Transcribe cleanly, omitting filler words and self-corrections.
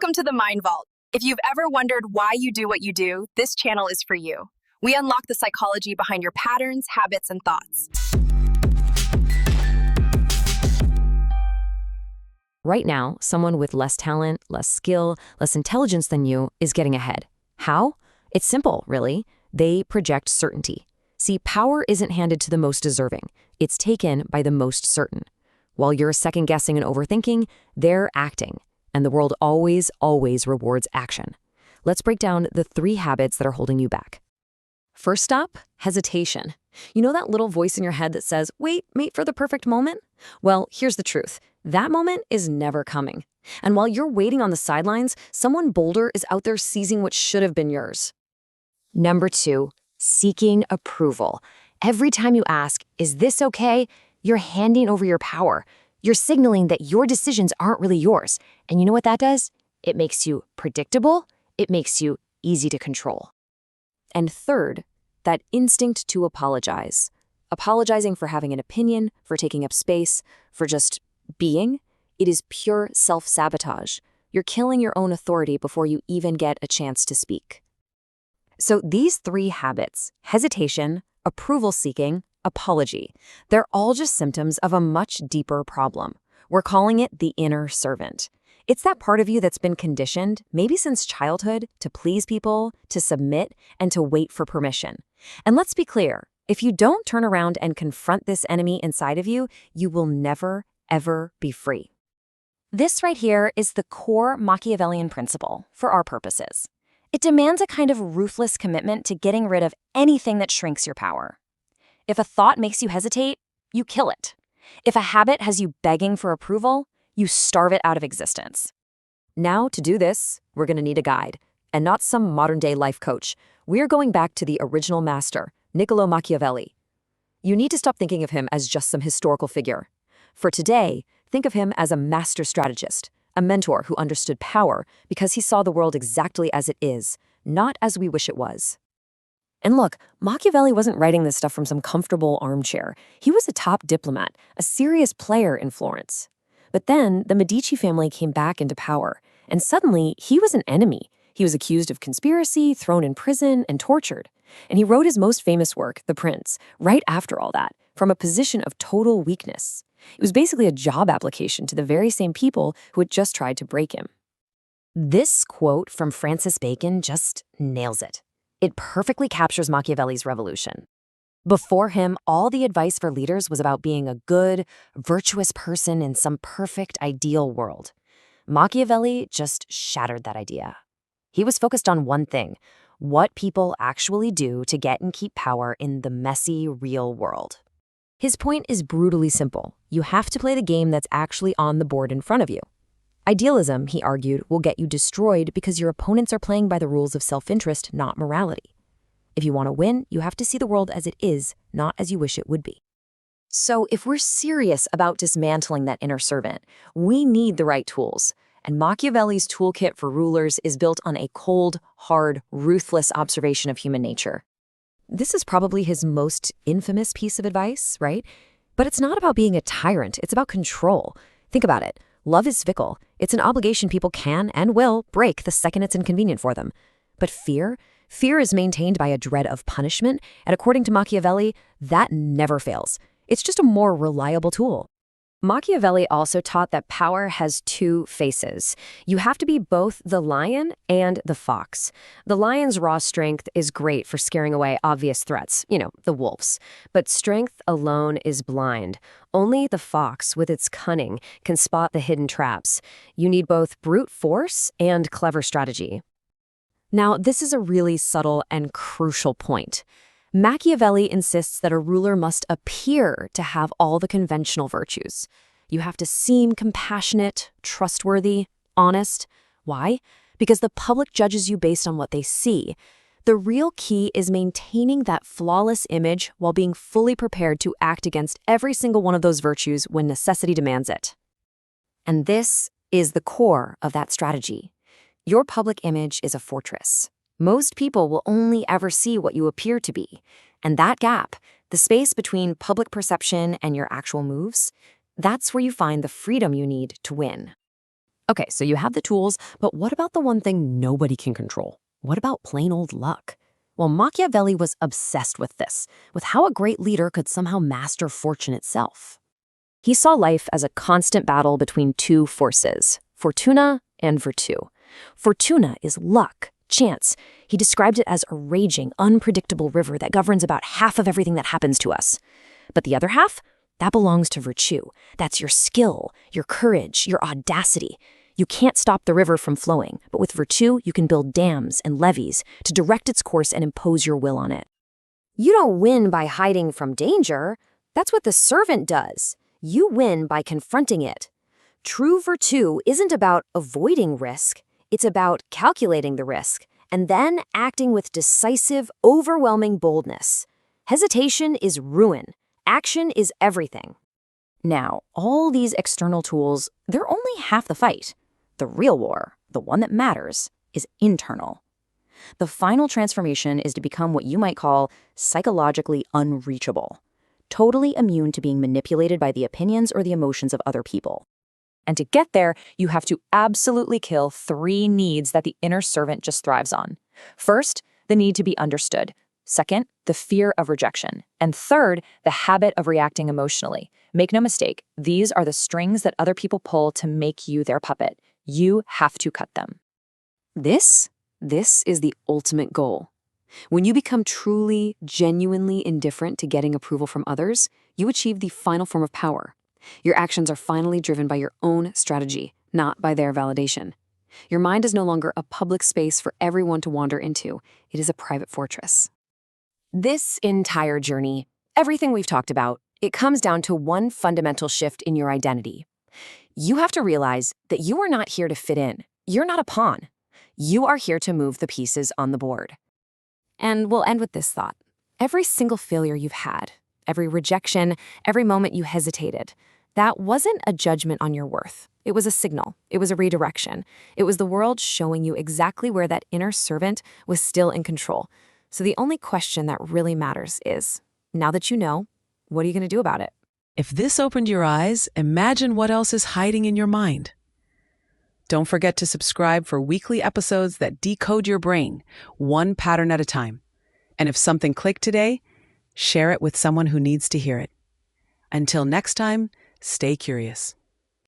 Welcome to the Mind Vault. If you've ever wondered why you do what you do, this channel is for you. We unlock the psychology behind your patterns, habits, and thoughts. Right now, someone with less talent, less skill, less intelligence than you is getting ahead. How? It's simple, really. They project certainty. See, power isn't handed to the most deserving. It's taken by the most certain. While you're second-guessing and overthinking, they're acting. And the world always rewards action. Let's break down the 3 habits that are holding you back. First up, hesitation. You know that little voice in your head that says, wait for the perfect moment? Well, here's the truth. That moment is never coming. And while you're waiting on the sidelines, someone bolder is out there seizing what should have been yours. Number 2, seeking approval. Every time you ask, is this okay? You're handing over your power. You're signaling that your decisions aren't really yours. And you know what that does? It makes you predictable. It makes you easy to control. And third, that instinct to apologize. Apologizing for having an opinion, for taking up space, for just being. It is pure self-sabotage. You're killing your own authority before you even get a chance to speak. So these 3 habits, hesitation, approval-seeking, apology, they're all just symptoms of a much deeper problem. We're calling it the inner servant. It's that part of you that's been conditioned, maybe since childhood, to please people, to submit, and to wait for permission. And let's be clear, if you don't turn around and confront this enemy inside of you, you will never, ever be free. This right here is the core Machiavellian principle for our purposes. It demands a kind of ruthless commitment to getting rid of anything that shrinks your power. If a thought makes you hesitate, you kill it. If a habit has you begging for approval, you starve it out of existence. Now, to do this, we're going to need a guide, and not some modern-day life coach. We're going back to the original master, Niccolo Machiavelli. You need to stop thinking of him as just some historical figure. For today, think of him as a master strategist, a mentor who understood power because he saw the world exactly as it is, not as we wish it was. And look, Machiavelli wasn't writing this stuff from some comfortable armchair. He was a top diplomat, a serious player in Florence. But then the Medici family came back into power, and suddenly he was an enemy. He was accused of conspiracy, thrown in prison, and tortured. And he wrote his most famous work, The Prince, right after all that, from a position of total weakness. It was basically a job application to the very same people who had just tried to break him. This quote from Francis Bacon just nails it. It perfectly captures Machiavelli's revolution. Before him, all the advice for leaders was about being a good, virtuous person in some perfect, ideal world. Machiavelli just shattered that idea. He was focused on one thing: what people actually do to get and keep power in the messy, real world. His point is brutally simple. You have to play the game that's actually on the board in front of you. Idealism, he argued, will get you destroyed because your opponents are playing by the rules of self-interest, not morality. If you want to win, you have to see the world as it is, not as you wish it would be. So if we're serious about dismantling that inner servant, we need the right tools. And Machiavelli's toolkit for rulers is built on a cold, hard, ruthless observation of human nature. This is probably his most infamous piece of advice, right? But it's not about being a tyrant, it's about control. Think about it. Love is fickle. It's an obligation people can and will break the second it's inconvenient for them. But fear is maintained by a dread of punishment, and according to Machiavelli, that never fails. It's just a more reliable tool. Machiavelli also taught that power has 2 faces. You have to be both the lion and the fox. The lion's raw strength is great for scaring away obvious threats, the wolves. But strength alone is blind. Only the fox, with its cunning, can spot the hidden traps. You need both brute force and clever strategy. Now, this is a really subtle and crucial point. Machiavelli insists that a ruler must appear to have all the conventional virtues. You have to seem compassionate, trustworthy, honest. Why? Because the public judges you based on what they see. The real key is maintaining that flawless image while being fully prepared to act against every single one of those virtues when necessity demands it. And this is the core of that strategy. Your public image is a fortress. Most people will only ever see what you appear to be. And that gap, the space between public perception and your actual moves, that's where you find the freedom you need to win. Okay, so you have the tools, but what about the one thing nobody can control? What about plain old luck? Well, Machiavelli was obsessed with this, with how a great leader could somehow master fortune itself. He saw life as a constant battle between two forces, fortuna and virtù. Fortuna is luck, chance. He described it as a raging, unpredictable river that governs about half of everything that happens to us. But the other half? That belongs to virtù. That's your skill, your courage, your audacity. You can't stop the river from flowing, but with virtù, you can build dams and levees to direct its course and impose your will on it. You don't win by hiding from danger. That's what the servant does. You win by confronting it. True virtù isn't about avoiding risk. It's about calculating the risk and then acting with decisive, overwhelming boldness. Hesitation is ruin. Action is everything. Now, all these external tools, they're only half the fight. The real war, the one that matters, is internal. The final transformation is to become what you might call psychologically unreachable, totally immune to being manipulated by the opinions or the emotions of other people. And to get there, you have to absolutely kill 3 needs that the inner servant just thrives on. First, the need to be understood. Second, the fear of rejection. And third, the habit of reacting emotionally. Make no mistake, these are the strings that other people pull to make you their puppet. You have to cut them. This is the ultimate goal. When you become truly, genuinely indifferent to getting approval from others, you achieve the final form of power. Your actions are finally driven by your own strategy, not by their validation. Your mind is no longer a public space for everyone to wander into. It is a private fortress. This entire journey, everything we've talked about, it comes down to one fundamental shift in your identity. You have to realize that you are not here to fit in. You're not a pawn. You are here to move the pieces on the board. And we'll end with this thought. Every single failure you've had, every rejection, every moment you hesitated, that wasn't a judgment on your worth. It was a signal. It was a redirection. It was the world showing you exactly where that inner servant was still in control. So the only question that really matters is, now that you know, what are you going to do about it? If this opened your eyes, imagine what else is hiding in your mind. Don't forget to subscribe for weekly episodes that decode your brain, one pattern at a time. And if something clicked today, share it with someone who needs to hear it. Until next time, stay curious.